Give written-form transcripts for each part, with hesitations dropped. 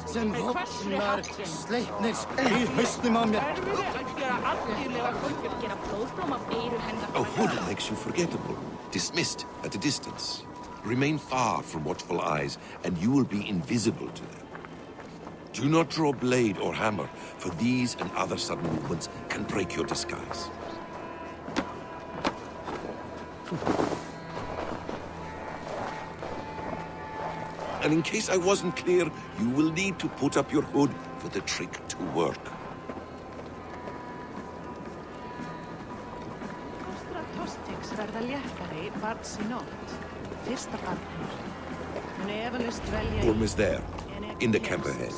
Sen vopnar sleipnis í hausnum á mér. A hood makes you forgettable, dismissed at a distance. Remain far from watchful eyes, and you will be invisible to them. Do not draw blade or hammer, for these and other sudden movements can break your disguise. And in case I wasn't clear, you will need to put up your hood for the trick to work. Orm is there, in the camp ahead.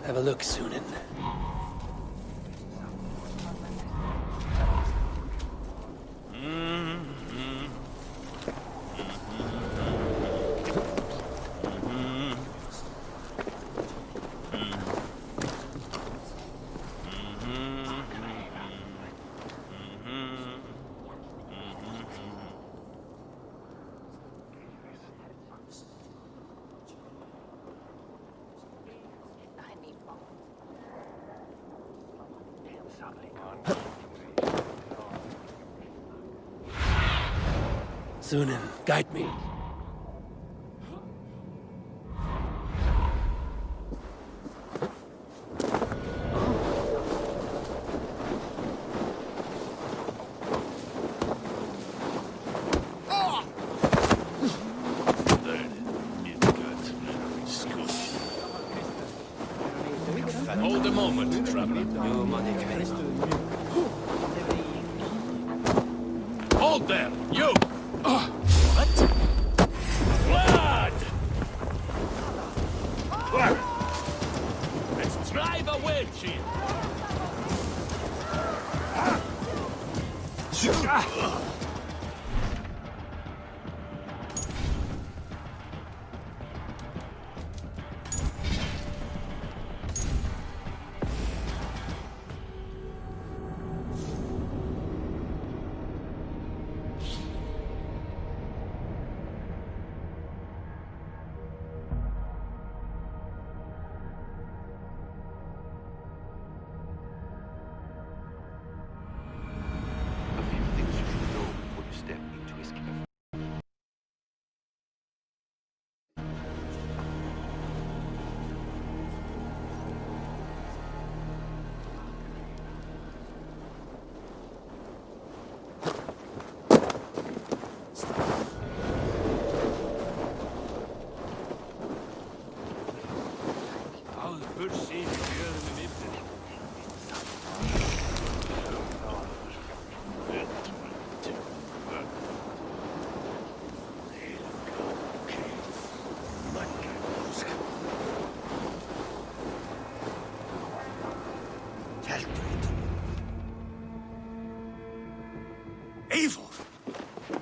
Have a look, Sunan. Sunan, guide me. Hold a moment, traveler. Hold there, you! What? Blood! Let's drive a wedge in.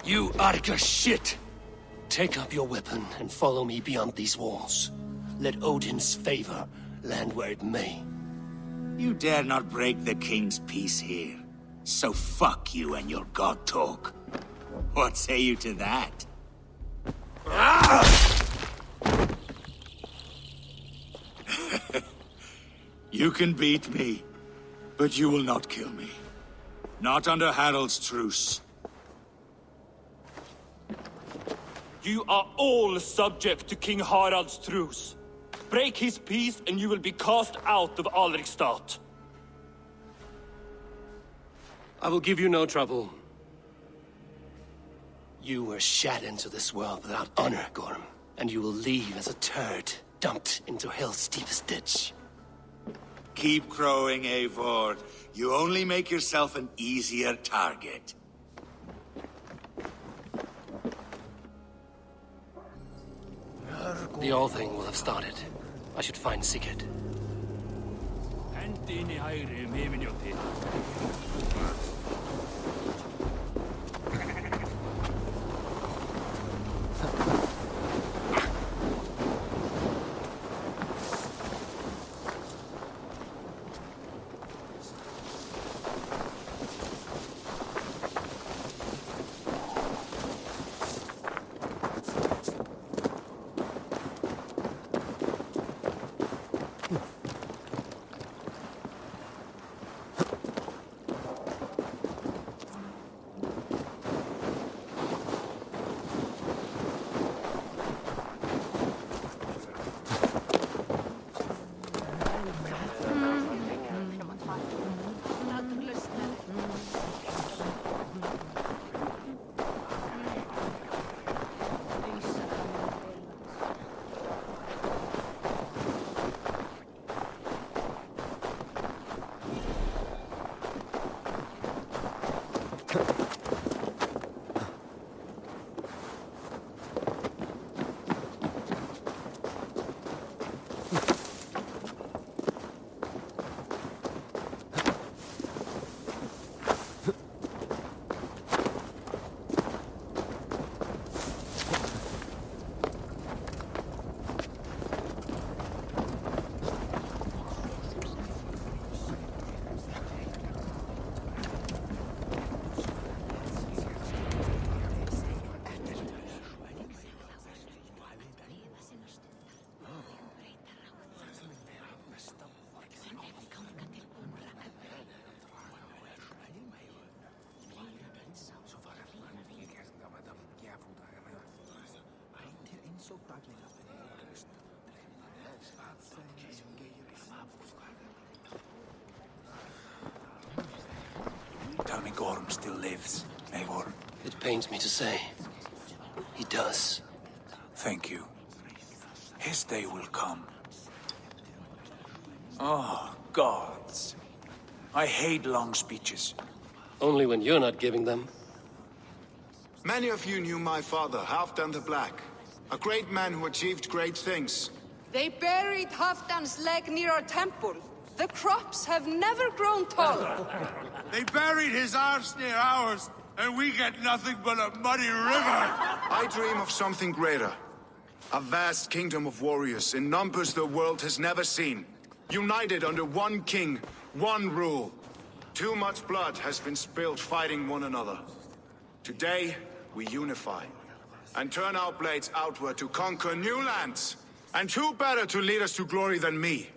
You Arca shit! Take up your weapon and follow me beyond these walls. Let Odin's favor land where it may. You dare not break the king's peace here. So fuck you and your god talk. What say you to that? You can beat me, but you will not kill me. Not under Harald's truce. You are all subject to King Harald's truce. Break his peace and you will be cast out of Alrikstad. I will give you no trouble. You were shat into this world without honor, Gorm, and you will leave as a turd dumped into hell's deepest ditch. Keep crowing, Eivor. You only make yourself an easier target. The whole thing will have started. I should find Sigurd. Tell me Gorm still lives, Eivor. It pains me to say. He does. Thank you. His day will come. Oh, gods. I hate long speeches. Only when you're not giving them. Many of you knew my father, Halfdan the Black. A great man who achieved great things. They buried Halfdan's leg near our temple. The crops have never grown taller. They buried his arse near ours, and we get nothing but a muddy river. I dream of something greater. A vast kingdom of warriors in numbers the world has never seen. United under one king, one rule. Too much blood has been spilled fighting one another. Today, we unify and turn our blades outward to conquer new lands. And who better to lead us to glory than me?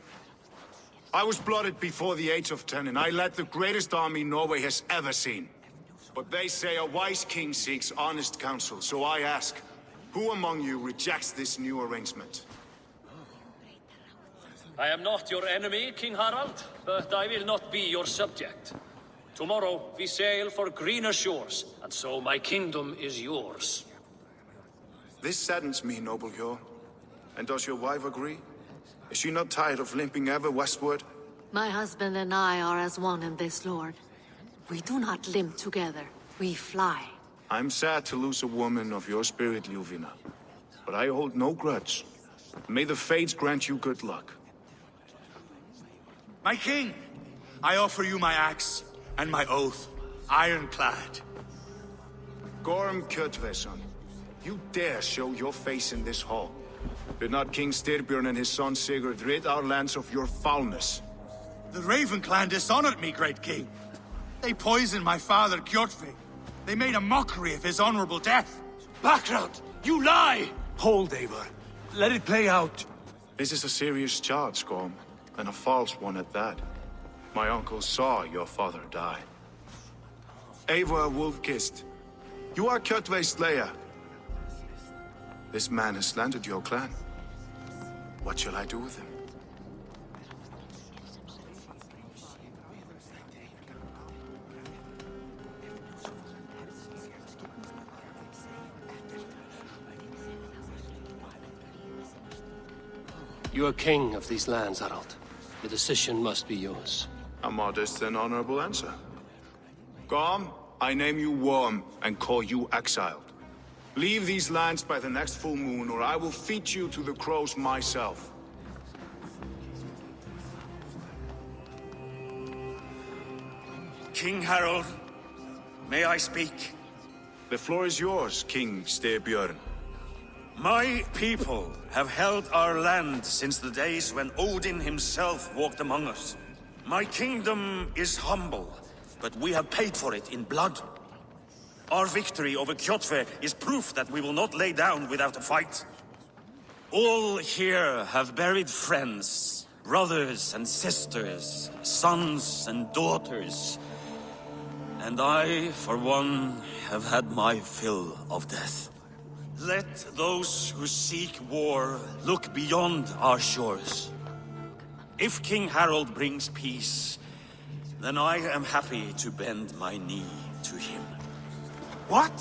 I was blooded before the age of 10, and I led the greatest army Norway has ever seen. But they say a wise king seeks honest counsel, so I ask, who among you rejects this new arrangement? I am not your enemy, King Harald, but I will not be your subject. Tomorrow we sail for greener shores, and so my kingdom is yours. This saddens me, noble Hjor. And does your wife agree? Is she not tired of limping ever westward? My husband and I are as one in this, Lord. We do not limp together. We fly. I'm sad to lose a woman of your spirit, Ljuvina. But I hold no grudge. May the fates grant you good luck. My king, I offer you my axe and my oath, ironclad. Gorm Kjotveson, you dare show your face in this hall. Did not King Styrbjörn and his son Sigurd rid our lands of your foulness? The Raven clan dishonored me, great king. They poisoned my father, Kjotve. They made a mockery of his honorable death. Background! You lie! Hold, Eivor. Let it play out. This is a serious charge, Gorm, and a false one at that. My uncle saw your father die. Eivor Wolf-Kissed, you are Kjotve's slayer. This man has slandered your clan. What shall I do with him? You are king of these lands, Harald. The decision must be yours. A modest and honorable answer. Gorm, I name you Worm and call you exiled. Leave these lands by the next full moon, or I will feed you to the crows myself. King Harold, may I speak? The floor is yours, King Styrbjörn. My people have held our land since the days when Odin himself walked among us. My kingdom is humble, but we have paid for it in blood. Our victory over Kjotve is proof that we will not lay down without a fight. All here have buried friends, brothers and sisters, sons and daughters. And I, for one, have had my fill of death. Let those who seek war look beyond our shores. If King Harold brings peace, then I am happy to bend my knee to him. What?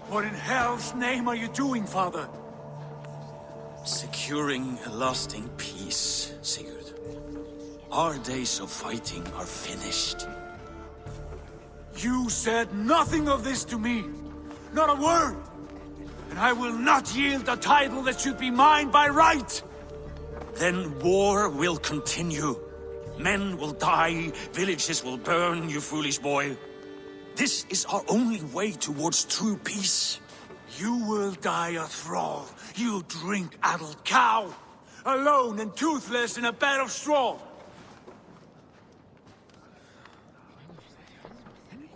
What in hell's name are you doing, father? Securing a lasting peace, Sigurd. Our days of fighting are finished. You said nothing of this to me. Not a word. And I will not yield a title that should be mine by right. Then war will continue. Men will die, villages will burn, you foolish boy. This is our only way towards true peace. You will die a thrall, you drink-addled cow. Alone and toothless in a bed of straw.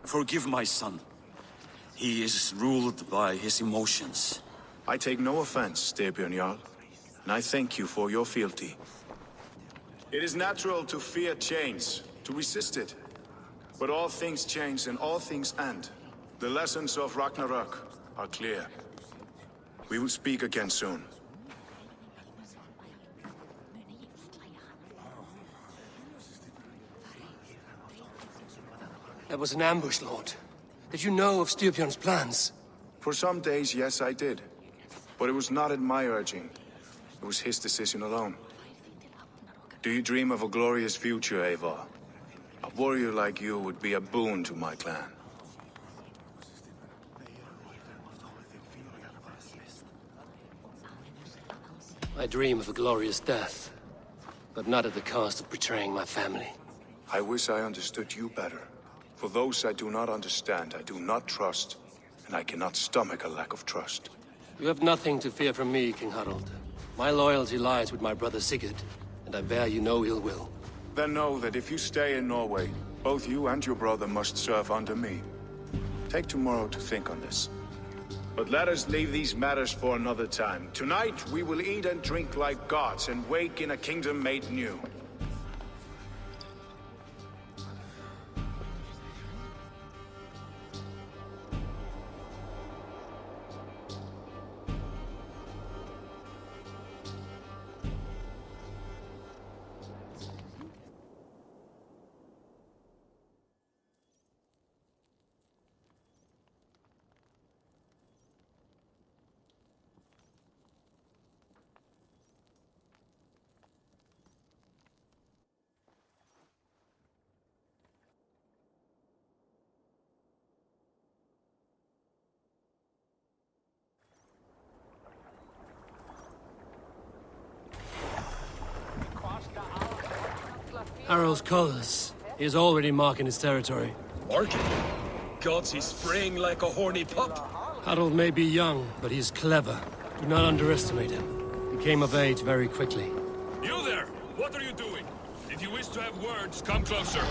Forgive my son. He is ruled by his emotions. I take no offense, Styrbjörn Jarl, and I thank you for your fealty. It is natural to fear change, to resist it. But all things change and all things end. The lessons of Ragnarok are clear. We will speak again soon. That was an ambush, Lord. Did you know of Styrbjörn's plans? For some days, yes, I did. But it was not at my urging. It was his decision alone. Do you dream of a glorious future, Eivor? A warrior like you would be a boon to my clan. I dream of a glorious death, but not at the cost of betraying my family. I wish I understood you better. For those I do not understand, I do not trust, and I cannot stomach a lack of trust. You have nothing to fear from me, King Harold. My loyalty lies with my brother Sigurd, and I bear you no ill will. Then know that if you stay in Norway, both you and your brother must serve under me. Take tomorrow to think on this. But let us leave these matters for another time. Tonight, we will eat and drink like gods and wake in a kingdom made new. Harold's colors. He is already marking his territory. Marking? Gods, he's spraying like a horny pup. Harold may be young, but he's clever. Do not underestimate him. He came of age very quickly. You there! What are you doing? If you wish to have words, come closer.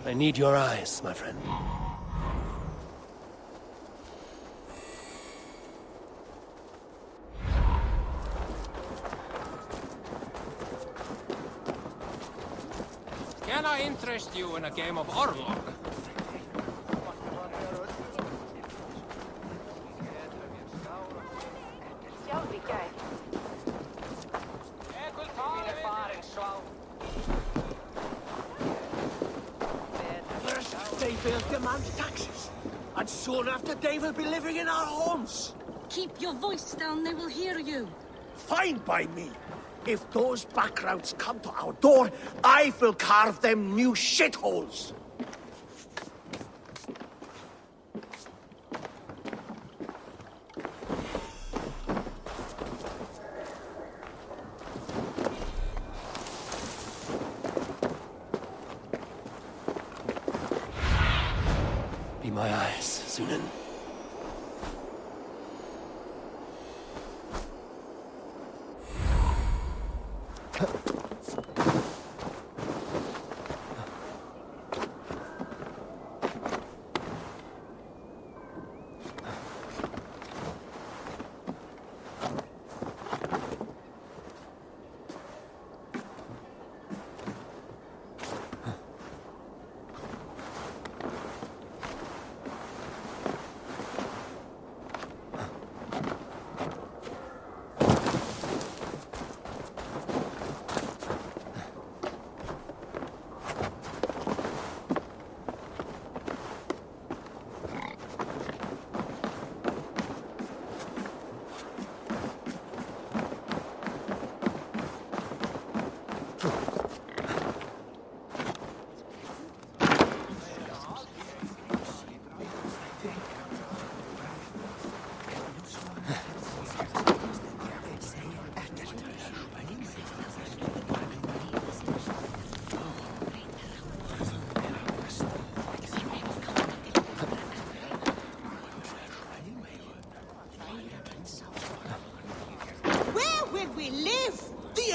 I need your eyes, my friend. Can I interest you in a game of Orlog? They will demand taxes, and soon after they will be living in our homes. Keep your voice down, they will hear you. Fine by me. If those backgrounds come to our door, I will carve them new shitholes. Be my eyes, Sunan.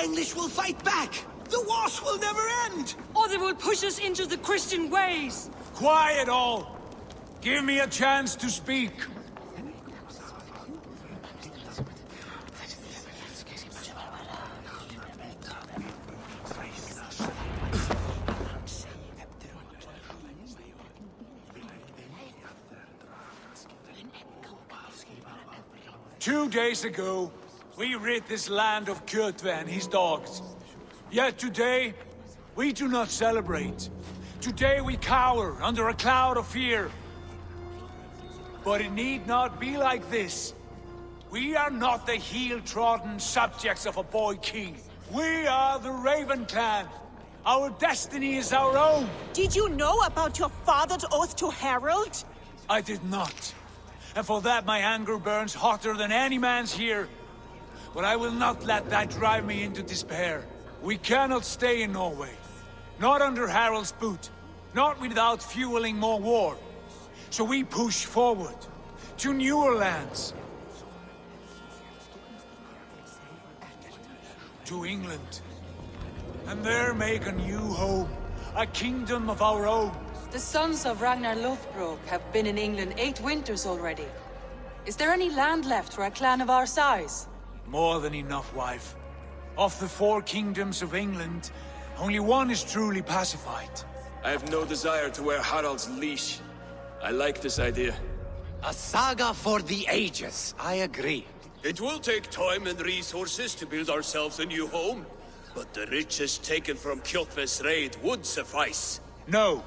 English will fight back! The wars will never end! Or they will push us into the Christian ways! Quiet all! Give me a chance to speak. Two days ago, we rid this land of Kürtve and his dogs. Yet today, we do not celebrate. Today we cower under a cloud of fear. But it need not be like this. We are not the heel-trodden subjects of a boy king. We are the Raven clan. Our destiny is our own. Did you know about your father's oath to Harold? I did not. And for that my anger burns hotter than any man's here. But I will not let that drive me into despair. We cannot stay in Norway. Not under Harald's boot. Not without fueling more war. So we push forward. To newer lands. To England. And there make a new home. A kingdom of our own. The sons of Ragnar Lothbrok have been in England 8 winters already. Is there any land left for a clan of our size? More than enough, wife. Of the 4 kingdoms of England, only one is truly pacified. I have no desire to wear Harald's leash. I like this idea. A saga for the ages, I agree. It will take time and resources to build ourselves a new home, but the riches taken from Kjotve's raid would suffice. No.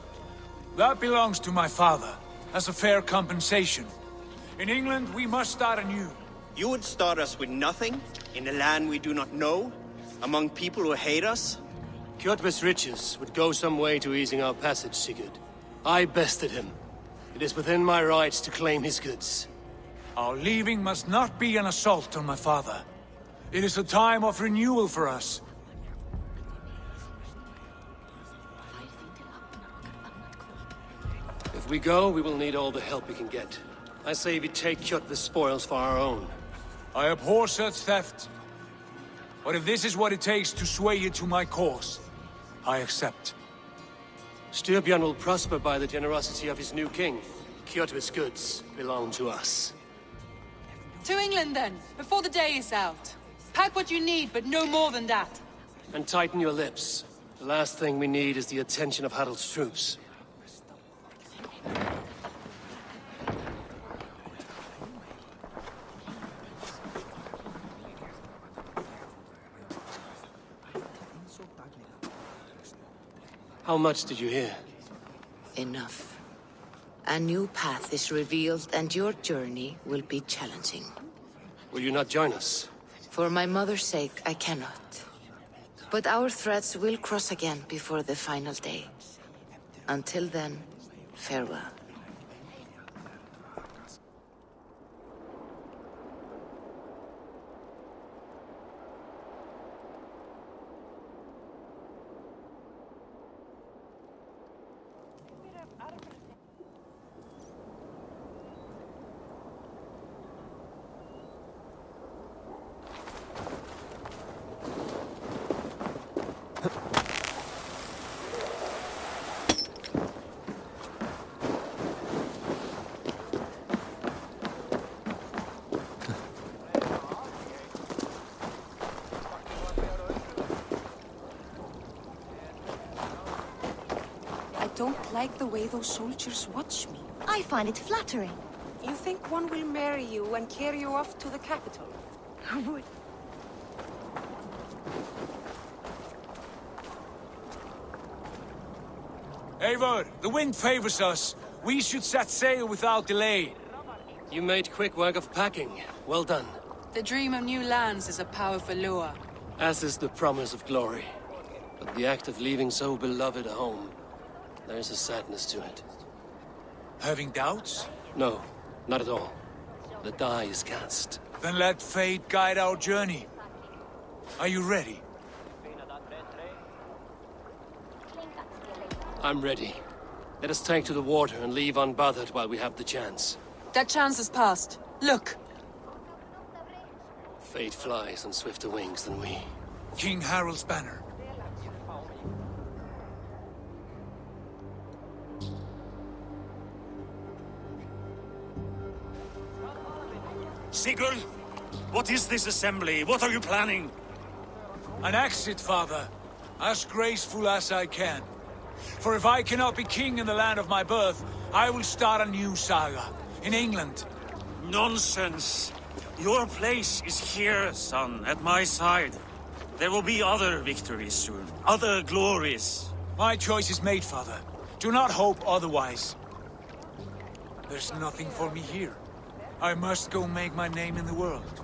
That belongs to my father, as a fair compensation. In England, we must start anew. You would start us with nothing, in a land we do not know, among people who hate us? Kjotve's riches would go some way to easing our passage, Sigurd. I bested him. It is within my rights to claim his goods. Our leaving must not be an assault on my father. It is a time of renewal for us. If we go, we will need all the help we can get. I say we take Kjotve's spoils for our own. I abhor such theft. But if this is what it takes to sway you to my cause, I accept. Styrbjörn will prosper by the generosity of his new king. Kjotve's goods belong to us. To England, then, before the day is out. Pack what you need, but no more than that. And tighten your lips. The last thing we need is the attention of Harald's troops. How much did you hear? Enough. A new path is revealed, and your journey will be challenging. Will you not join us? For my mother's sake, I cannot. But our threads will cross again before the final day. Until then, farewell. I don't like the way those soldiers watch me. I find it flattering. You think one will marry you and carry you off to the capital? Eivor, the wind favors us. We should set sail without delay. You made quick work of packing. Well done. The dream of new lands is a powerful lure. As is the promise of glory. But the act of leaving so beloved a home, there's a sadness to it. Having doubts? No, not at all. The die is cast. Then let fate guide our journey. Are you ready? I'm ready. Let us take to the water and leave unbothered while we have the chance. That chance is past. Look! Fate flies on swifter wings than we. King Harald's banner. Sigurd, what is this assembly? What are you planning? An exit, father. As graceful as I can. For if I cannot be king in the land of my birth, I will start a new saga. In England. Nonsense. Your place is here, son, at my side. There will be other victories soon. Other glories. My choice is made, father. Do not hope otherwise. There's nothing for me here. I must go make my name in the world.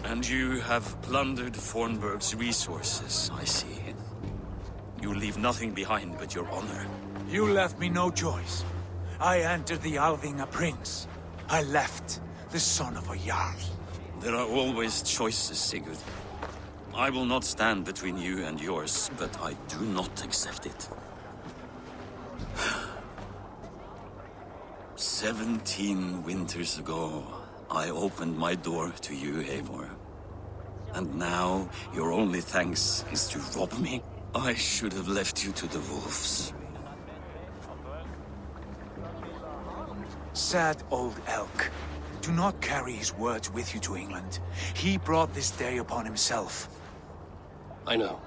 And you have plundered Fornburg's resources, I see. You leave nothing behind but your honor. You left me no choice. I entered the Alving a prince. I left the son of a Jarl. There are always choices, Sigurd. I will not stand between you and yours, but I do not accept it. 17 winters ago, I opened my door to you, Eivor. And now, your only thanks is to rob me? I should have left you to the wolves. Sad old elk. Do not carry his words with you to England. He brought this day upon himself. I know.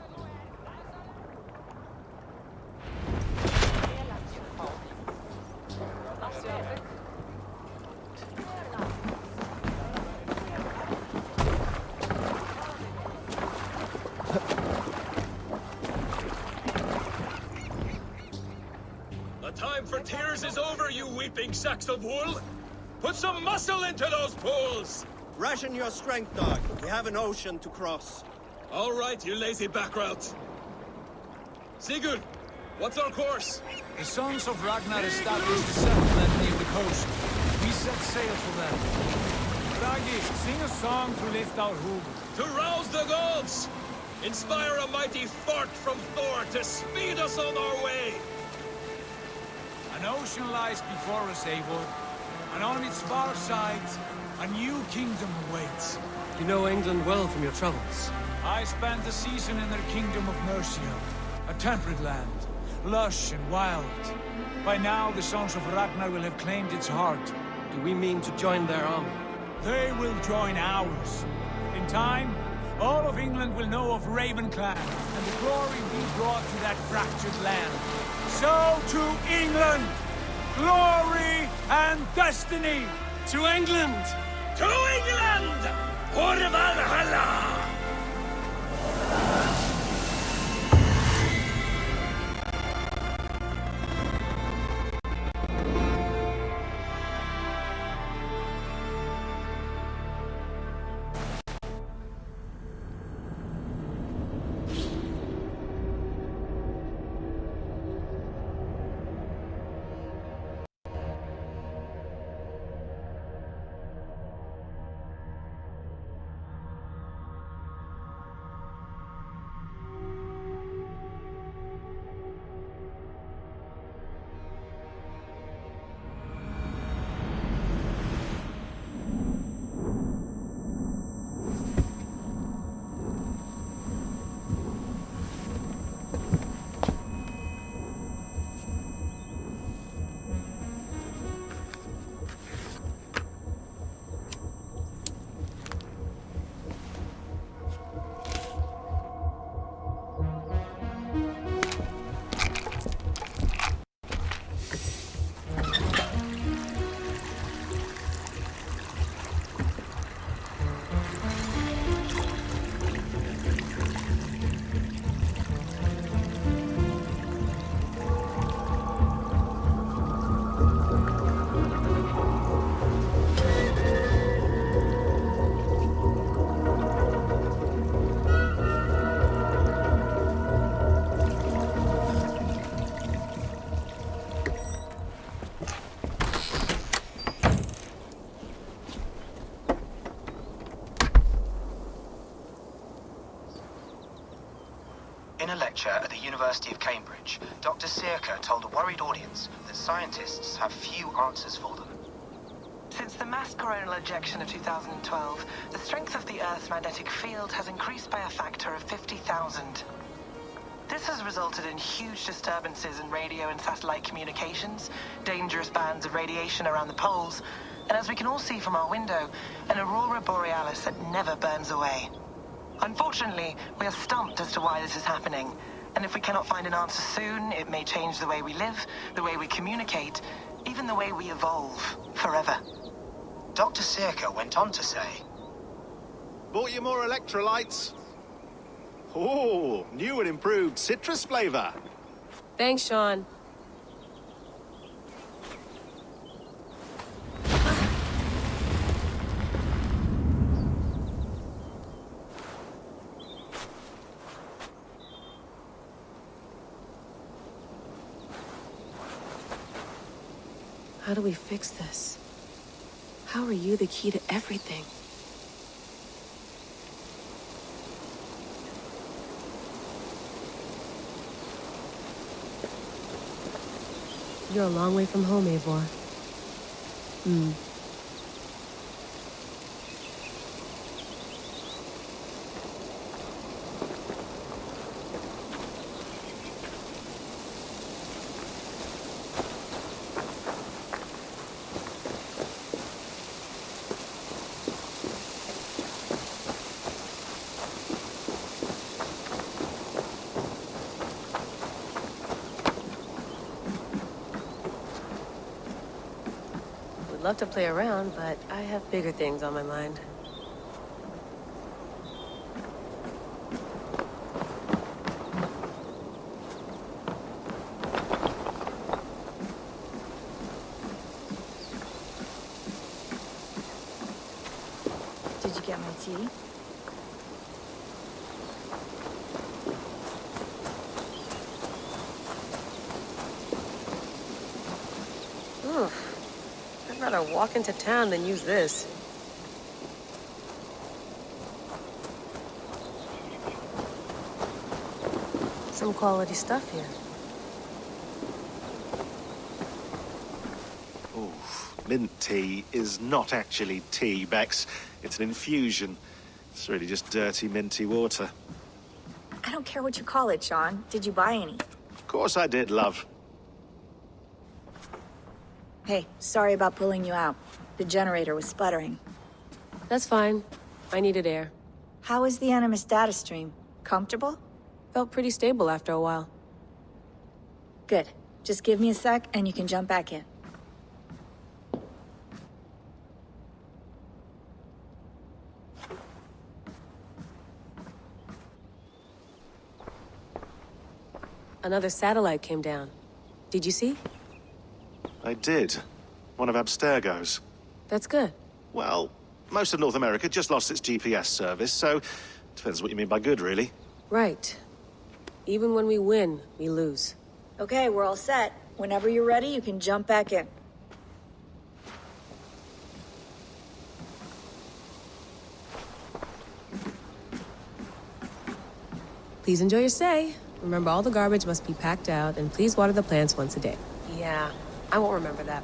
The time for tears is over, you weeping sacks of wool! Put some muscle into those pools! Ration your strength, dog. We have an ocean to cross. All right, you lazy back route. Sigurd, what's our course? The sons of Ragnar established a settlement near the coast. we set sail for them. Bragi, sing a song to lift our hood. To rouse the gods! Inspire a mighty fart from Thor to speed us on our way! An ocean lies before us, Eivor, and on its far sides, a new kingdom awaits. You know England well from your travels. I spent a season in their kingdom of Mercia, a temperate land, lush and wild. By now, the sons of Ragnar will have claimed its heart. Do we mean to join their army? They will join ours. In time, all of England will know of Ravenclan, and the glory we brought to that fractured land. So to England! Glory and destiny! To England! To England! For Valhalla! In a lecture at the University of Cambridge, Dr. Sirka told a worried audience that scientists have few answers for them. Since the mass coronal ejection of 2012, the strength of the Earth's magnetic field has increased by a factor of 50,000. This has resulted in huge disturbances in radio and satellite communications, dangerous bands of radiation around the poles, and as we can all see from our window, an aurora borealis that never burns away. Unfortunately, we are stumped as to why this is happening, and if we cannot find an answer soon, it may change the way we live, the way we communicate, even the way we evolve, forever. Dr. Sirka went on to say, "Bought you more electrolytes? Oh, new and improved citrus flavor." Thanks, Sean. How do we fix this? How are you the key to everything? You're a long way from home, Eivor. Love to play around, but I have bigger things on my mind. Did you get my tea? rather walk into town than use this. Some quality stuff here. Mint tea is not actually tea, Bex. It's an infusion. It's really just dirty, minty water. I don't care what you call it, Sean. Did you buy any? Of course I did, love. Hey, sorry about pulling you out. The generator was sputtering. That's fine. I needed air. How was the Animus data stream? Comfortable? Felt pretty stable after a while. Good. Just give me a sec and you can jump back in. Another satellite came down. Did you see? I did. One of Abstergo's. That's good. Well, most of North America just lost its GPS service, so depends what you mean by good, really. Right. Even when we win, we lose. Okay, we're all set. Whenever you're ready, you can jump back in. Please enjoy your stay. Remember, all the garbage must be packed out, and please water the plants once a day. Yeah, I won't remember that.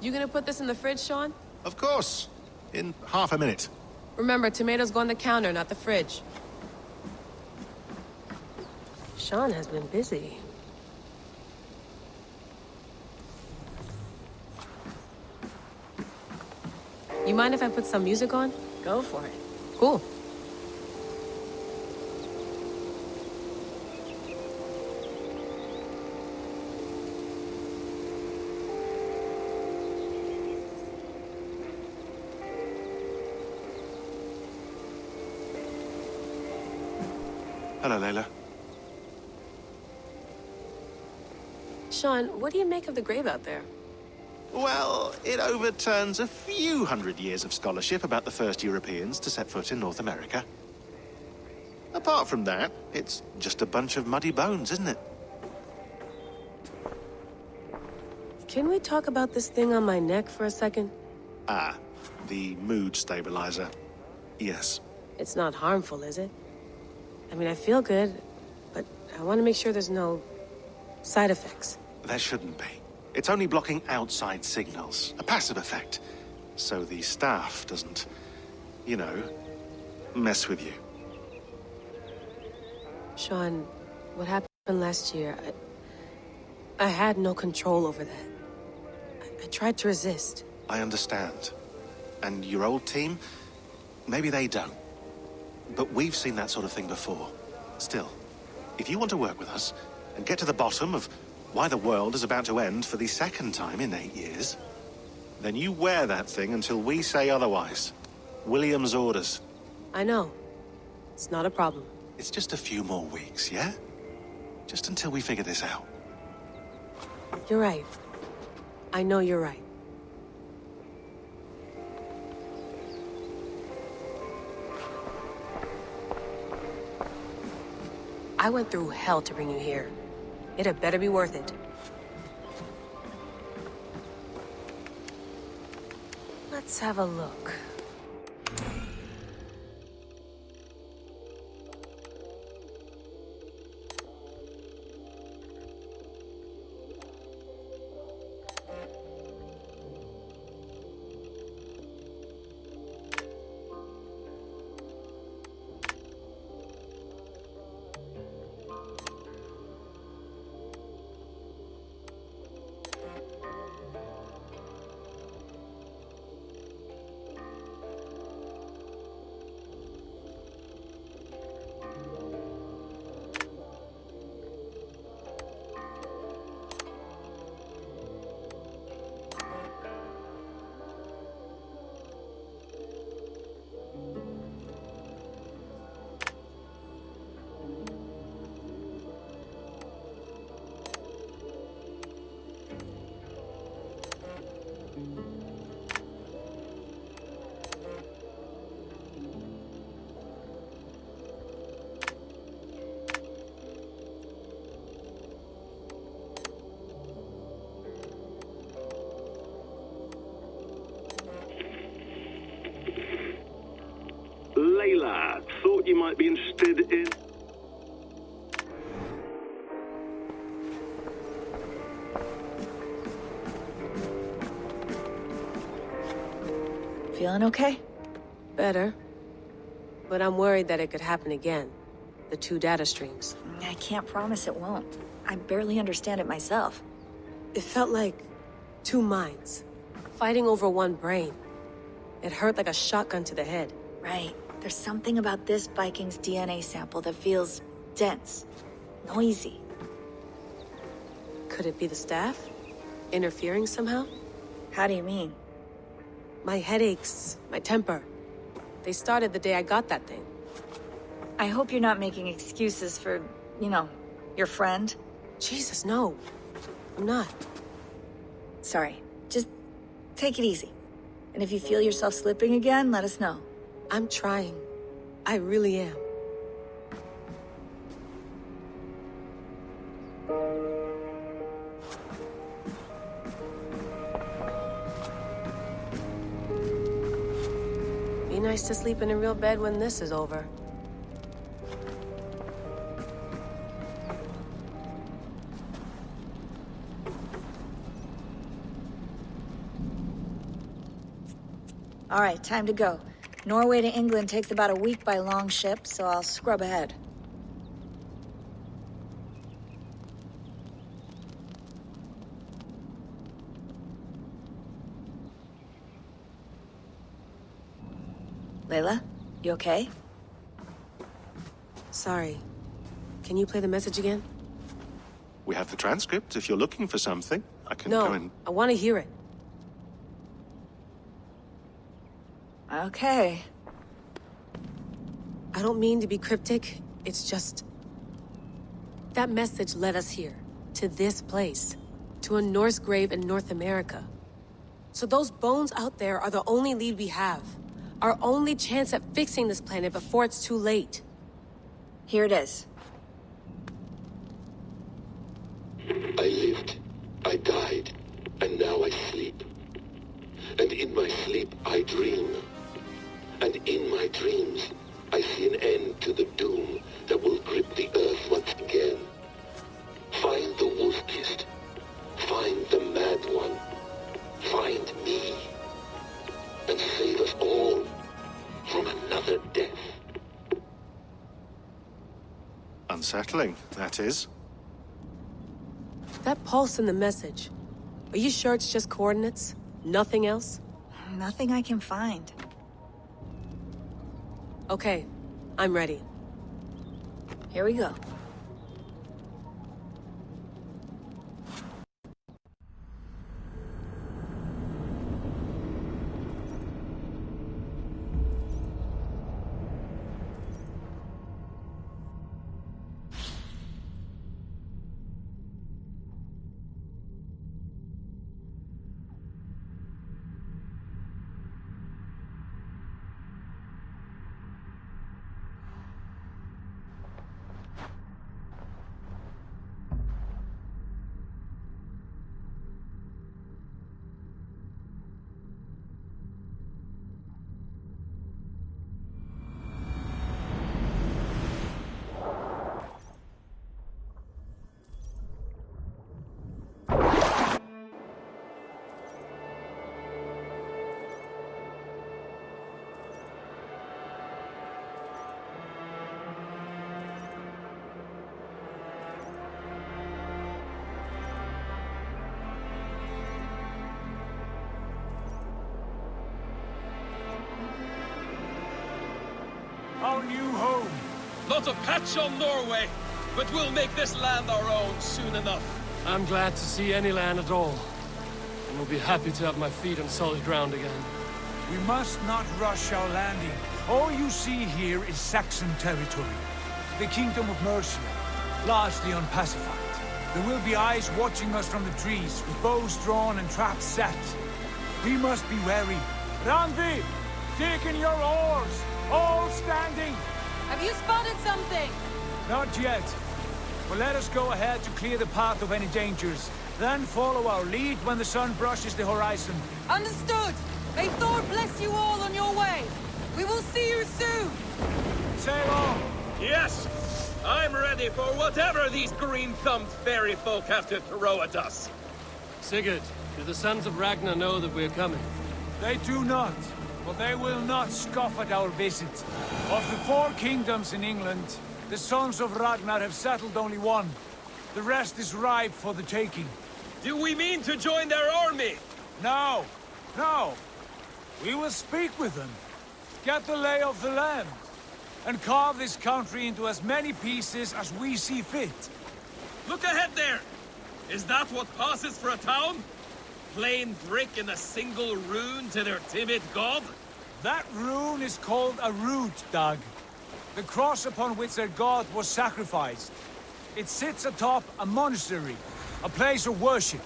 You gonna put this in the fridge, Sean? Of course. In half a minute. Remember, tomatoes go on the counter, not the fridge. Sean has been busy. You mind if I put some music on? Go for it. Cool. Hello, Layla. Sean, what do you make of the grave out there? Well, it overturns a few hundred years of scholarship about the first Europeans to set foot in North America. Apart from that, it's just a bunch of muddy bones, isn't it? Can we talk about this thing on my neck for a second? Ah, the mood stabilizer. Yes. It's not harmful, is it? I mean, I feel good, but I want to make sure there's no side effects. There shouldn't be. It's only blocking outside signals, a passive effect. So the staff doesn't, you know, mess with you. Sean, what happened last year, I had no control over that. I tried to resist. I understand. And your old team, maybe they don't. But we've seen that sort of thing before. Still, if you want to work with us and get to the bottom of why the world is about to end for the second time in 8 years, then you wear that thing until we say otherwise. William's orders. I know. It's not a problem. It's just a few more weeks, yeah? Just until we figure this out. You're right. I know you're right. I went through hell to bring you here. It had better be worth it. Let's have a look. might be interested in... Feeling okay? Better. But I'm worried that it could happen again. The two data streams. I can't promise it won't. I barely understand it myself. It felt like two minds, fighting over one brain. It hurt like a shotgun to the head. Right. There's something about this Viking's DNA sample that feels dense, noisy. Could it be the staff? Interfering somehow? How do you mean? My headaches, my temper. They started the day I got that thing. I hope you're not making excuses for, you know, your friend. Jesus, no. I'm not. Sorry. Just take it easy. And if you feel yourself slipping again, let us know. I'm trying. I really am. Be nice to sleep in a real bed when this is over. All right, time to go. Norway to England takes about a week by long ship, so I'll scrub ahead. Layla, you okay? Sorry. Can you play the message again? We have the transcript. If you're looking for something, I can No, go and... I want to hear it. Okay. I don't mean to be cryptic. It's just... that message led us here. To this place. To a Norse grave in North America. So those bones out there are the only lead we have. Our only chance at fixing this planet before it's too late. Here it is. I lived, I died, and now I sleep. And in my sleep I dream. And in my dreams I see an end to the doom that will grip the earth once again. Find the wolf-kissed. Find the mad one. Find me. And save us all from another death. Unsettling, that is. That pulse in the message. Are you sure it's just coordinates? Nothing else? Nothing I can find. Okay, I'm ready. Here we go. Our new home. Not a patch on Norway, but we'll make this land our own soon enough. I'm glad to see any land at all. And will be happy to have my feet on solid ground again. We must not rush our landing. All you see here is Saxon territory. The Kingdom of Mercia, largely unpacified. There will be eyes watching us from the trees, with bows drawn and traps set. We must be wary. Randvi, take in your oars! All standing! Have you spotted something? Not yet. But let us go ahead to clear the path of any dangers. Then follow our lead when the sun brushes the horizon. Understood! May Thor bless you all on your way! We will see you soon! Sail on! Yes! I'm ready for whatever these green-thumbed fairy folk have to throw at us. Sigurd, do the sons of Ragnar know that we're coming? They do not, but they will not scoff at our visit. Of the 4 kingdoms in England, the sons of Ragnar have settled only one. The rest is ripe for the taking. Do we mean to join their army? No, no. We will speak with them, get the lay of the land, and carve this country into as many pieces as we see fit. Look ahead there! Is that what passes for a town? Plain brick and a single rune to their timid god? That rune is called a root, Doug. The cross upon which their god was sacrificed. It sits atop a monastery, a place of worship.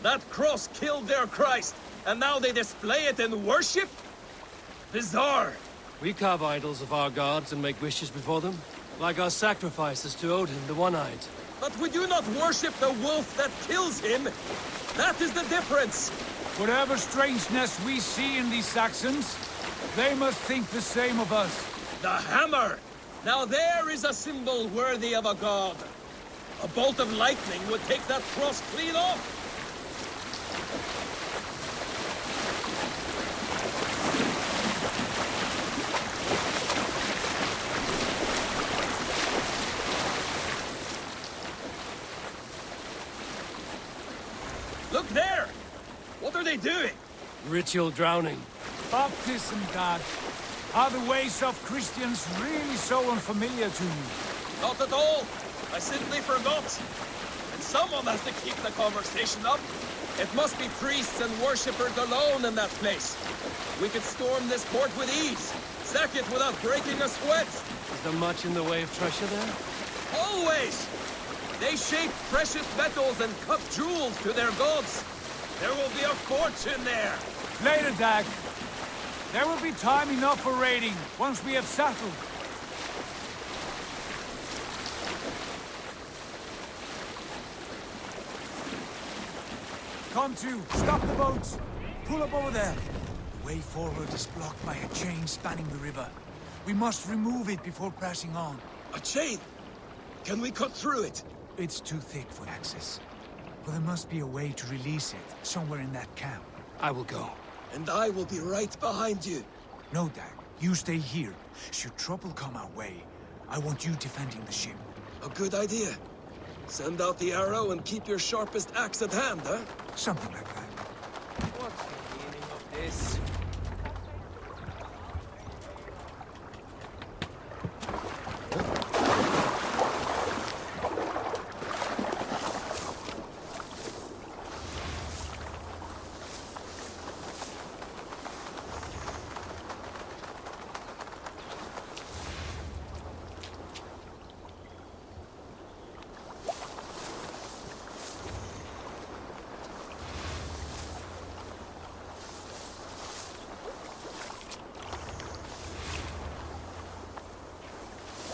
That cross killed their Christ, and now they display it in worship? Bizarre. We carve idols of our gods and make wishes before them, like our sacrifices to Odin, the One-Eyed. But we do not worship the wolf that kills him. That is the difference. Whatever strangeness we see in these Saxons, they must think the same of us. The hammer! Now there is a symbol worthy of a god. A bolt of lightning would take that cross clean off. Look there! What are they doing? Ritual drowning. Baptism, Dad. Are the ways of Christians really so unfamiliar to you? Not at all. I simply forgot. And someone has to keep the conversation up. It must be priests and worshippers alone in that place. We could storm this port with ease. Sack it without breaking a sweat. Is there much in the way of treasure there? Always! They shape precious metals and cut jewels to their gods. There will be a fortune there. Later, Dag. There will be time enough for raiding, once we have settled. Come to, stop the boats. Pull up over there. The way forward is blocked by a chain spanning the river. We must remove it before passing on. A chain? Can we cut through it? It's too thick for access. But there must be a way to release it, somewhere in that camp. I will go. And I will be right behind you. No, Dag. You stay here. Should trouble come our way, I want you defending the ship. A good idea. Send out the arrow and keep your sharpest axe at hand, huh? Something like that. What's the meaning of this?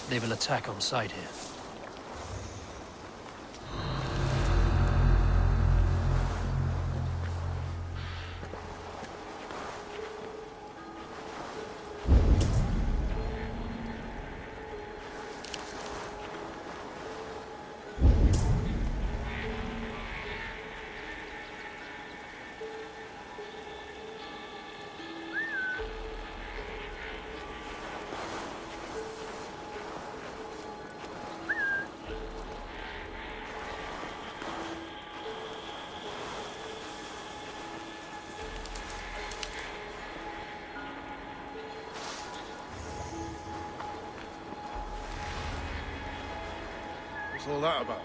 They will attack on sight here. What's all that about?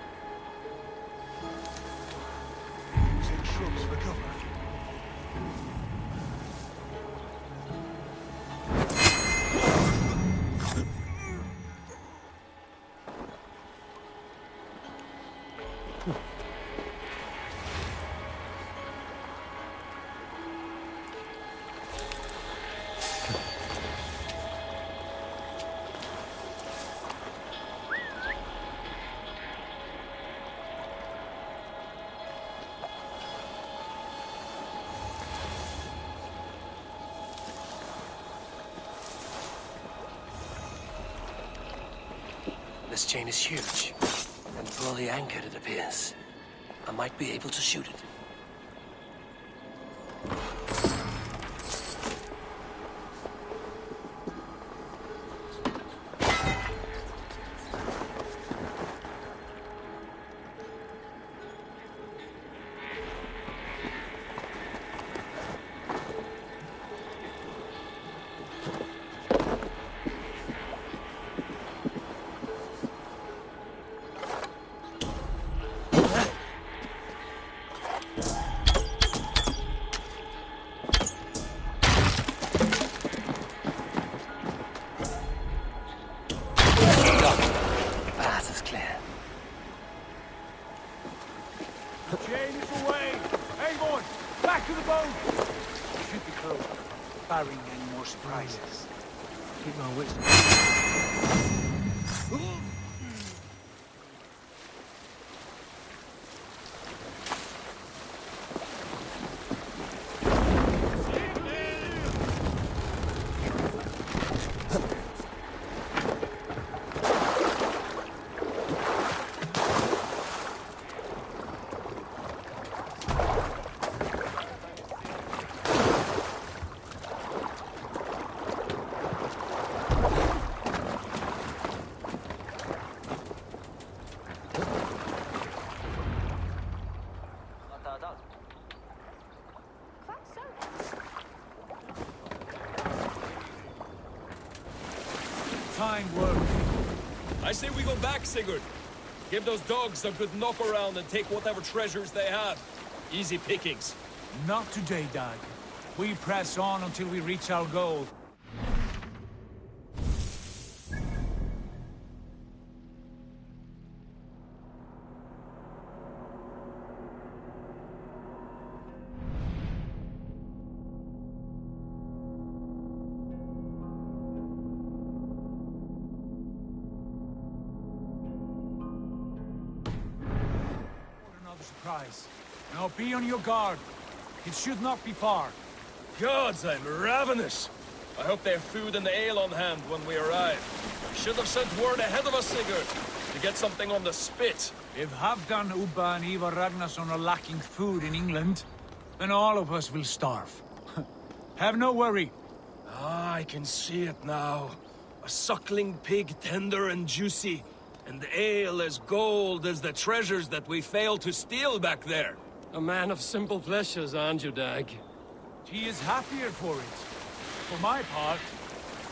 Using shrubs for cover. This chain is huge, and poorly anchored it appears. I might be able to shoot it. Fine work. I say we go back, Sigurd. Give those dogs a good knock around and take whatever treasures they have. Easy pickings. Not today, Dag. We press on until we reach our goal. Surprise. Now be on your guard. It should not be far. Gods, I'm ravenous. I hope they have food and ale on hand when we arrive. We should have sent word ahead of us, Sigurd, to get something on the spit. If Halfdan, Ubba and Ivar Ragnarsson are lacking food in England, then all of us will starve. Have no worry. Ah, I can see it now. A suckling pig, tender and juicy. And ale as gold as the treasures that we failed to steal back there. A man of simple pleasures, aren't you, Dag? He is happier for it. For my part,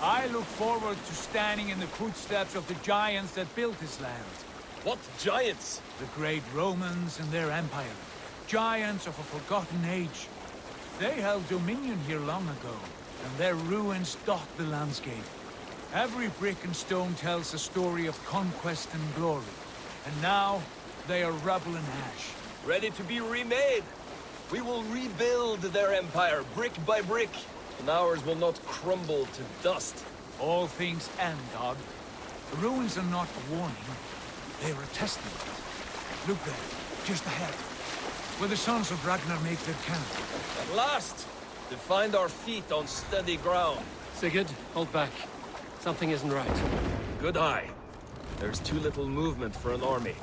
I look forward to standing in the footsteps of the giants that built this land. What giants? The great Romans and their empire. Giants of a forgotten age. They held dominion here long ago, and their ruins dot the landscape. Every brick and stone tells a story of conquest and glory. And now, they are rubble and ash. Ready to be remade. We will rebuild their empire, brick by brick. And ours will not crumble to dust. All things end, Dog. The ruins are not a warning. They are a testament. Look there, just ahead. Where the sons of Ragnar make their camp. At last! To find our feet on steady ground. Sigurd, hold back. Something isn't right. Good eye. There's too little movement for an army.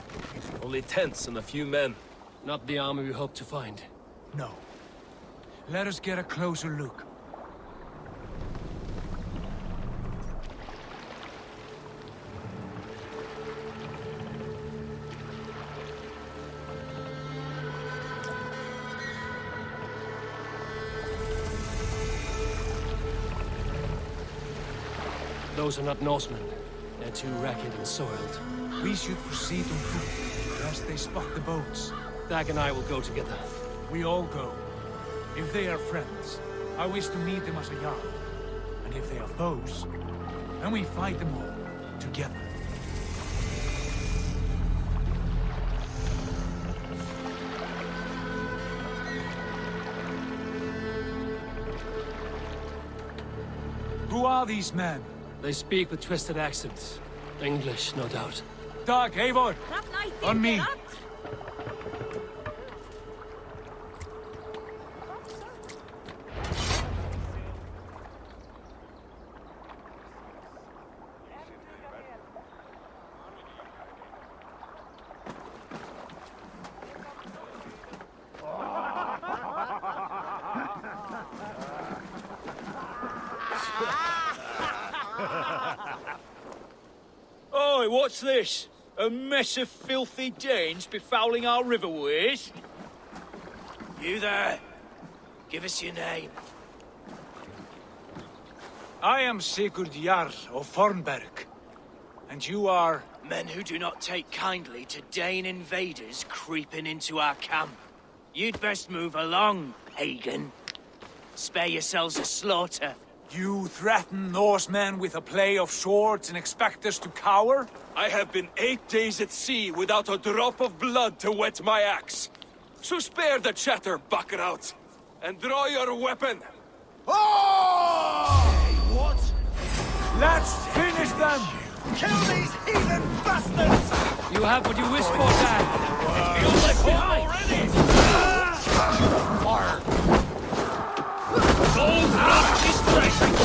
Only tents and a few men. Not the army we hope to find. No. Let us get a closer look. Those are not Norsemen. They're too ragged and soiled. We should proceed on foot, lest they spot the boats. Dag and I will go together. We all go. If they are friends, I wish to meet them as a Jarl. And if they are foes, then we fight them all, together. Who are these men? They speak with twisted accents. English, no doubt. Dag, Eivor! On me! What's this? A mess of filthy Danes befouling our riverways? You there! Give us your name. I am Sigurd Jarl of Fornberg. And you are... Men who do not take kindly to Dane invaders creeping into our camp. You'd best move along, pagan. Spare yourselves a slaughter. You threaten Norsemen with a play of swords and expect us to cower? I have been 8 days at sea without a drop of blood to wet my axe. So spare the chatter, buckraut, and draw your weapon. Oh! Hey, what? Let's finish them! Kill these heathen bastards! You have what you wish for, Dad. Feels like home already! Fire! Gold rock distraction!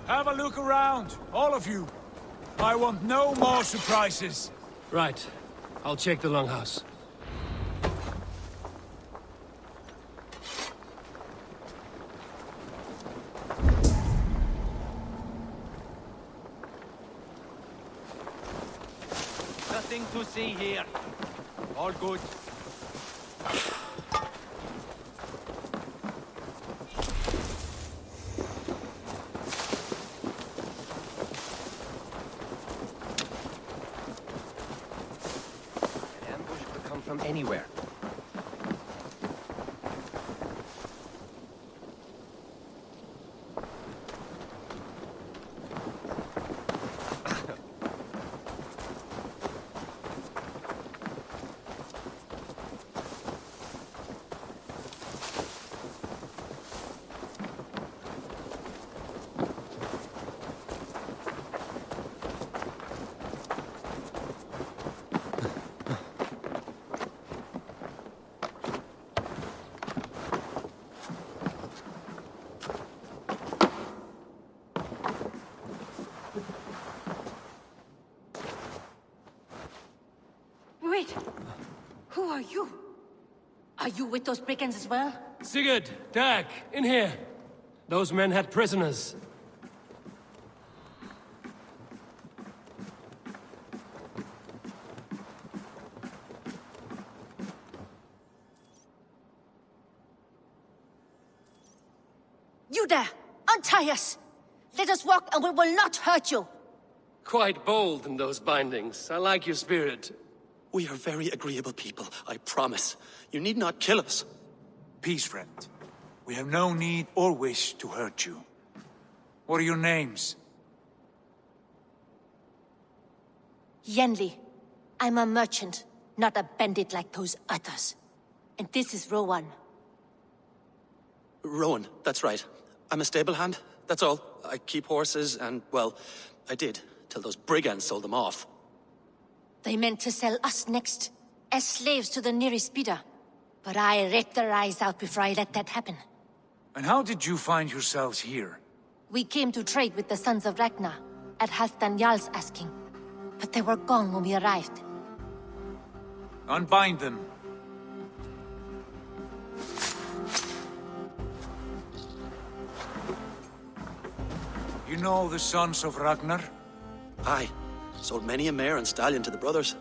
Have a look around, all of you. I want no more surprises. Right. I'll check the longhouse. Nothing to see here. All good. From anywhere. Wait! Who are you? Are you with those brigands as well? Sigurd, Dag, in here. Those men had prisoners. You there! Untie us! Let us walk and we will not hurt you! Quite bold in those bindings. I like your spirit. We are very agreeable people, I promise. You need not kill us. Peace, friend. We have no need or wish to hurt you. What are your names? Yenli. I'm a merchant, not a bandit like those others. And this is Rowan. Rowan, that's right. I'm a stable hand, that's all. I keep horses and, well, I did, till those brigands sold them off. They meant to sell us next, as slaves to the nearest bidder. But I ripped their eyes out before I let that happen. And how did you find yourselves here? We came to trade with the Sons of Ragnar, at Halfdan Jarl's asking. but they were gone when we arrived. Unbind them. You know the sons of Ragnar? Aye. Sold many a mare and stallion to the brothers.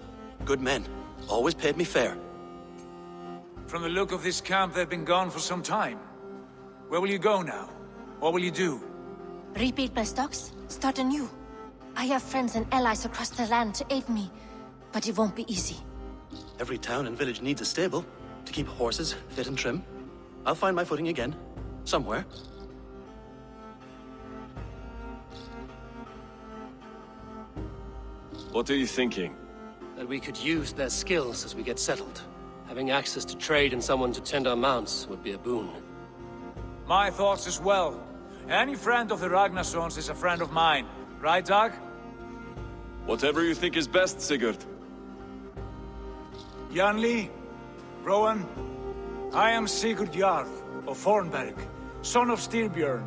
Good men. Always paid me fair. From the look of this camp, they've been gone for some time. Where will you go now? What will you do? Rebuild my stocks, start anew. I have friends and allies across the land to aid me, but it won't be easy. Every town and village needs a stable to keep horses fit and trim. I'll find my footing again. Somewhere. What are you thinking? That we could use their skills as we get settled. Having access to trade and someone to tend our mounts would be a boon. My thoughts as well. Any friend of the Ragnarsons is a friend of mine. Right, Dag? Whatever you think is best, Sigurd. Janli, Rowan, I am Sigurd Jarl of Fornberg, son of Styrbjörn.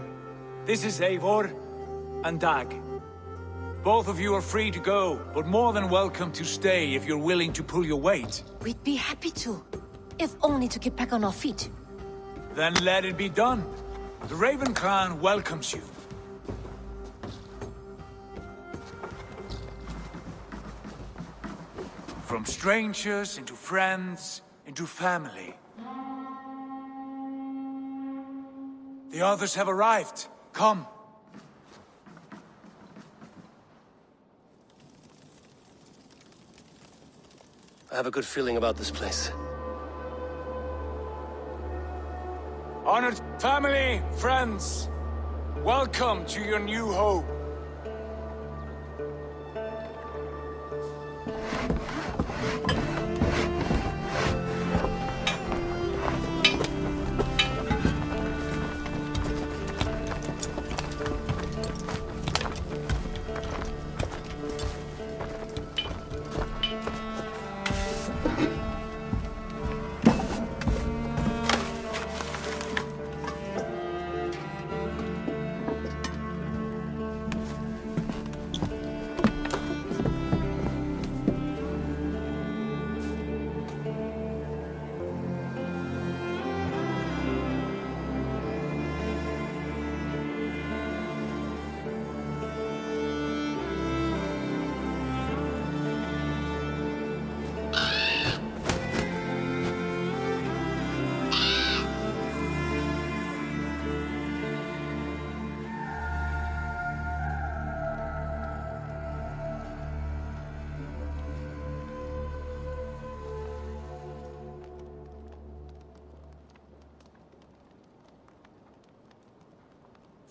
This is Eivor and Dag. Both of you are free to go, but more than welcome to stay if you're willing to pull your weight. We'd be happy to, if only to get back on our feet. Then let it be done. The Raven clan welcomes you. From strangers into friends, into family. The others have arrived. Come. I have a good feeling about this place. Honored family, friends, welcome to your new home.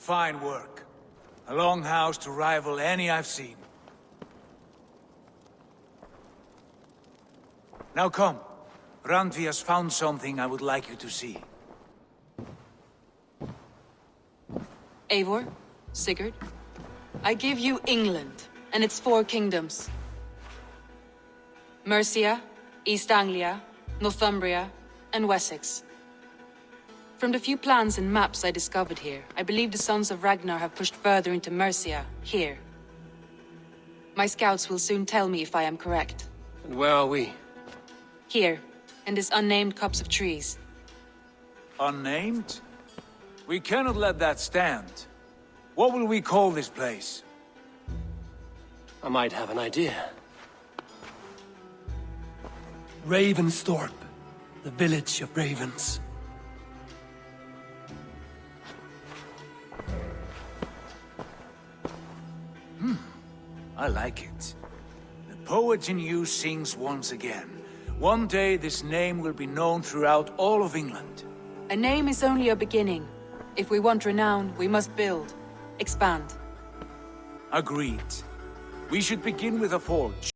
Fine work. A longhouse to rival any I've seen. Now come. Randvi has found something I would like you to see. Eivor, Sigurd, I give you England and its 4 kingdoms. Mercia, East Anglia, Northumbria, and Wessex. From the few plans and maps I discovered here, I believe the Sons of Ragnar have pushed further into Mercia, here. My scouts will soon tell me if I am correct. And where are we? Here, in this unnamed copse of trees. Unnamed? We cannot let that stand. What will we call this place? I might have an idea. Ravensthorpe, the village of ravens. I like it. The poet in you sings once again. One day this name will be known throughout all of England. A name is only a beginning. If we want renown, we must build, expand. Agreed. We should begin with a forge.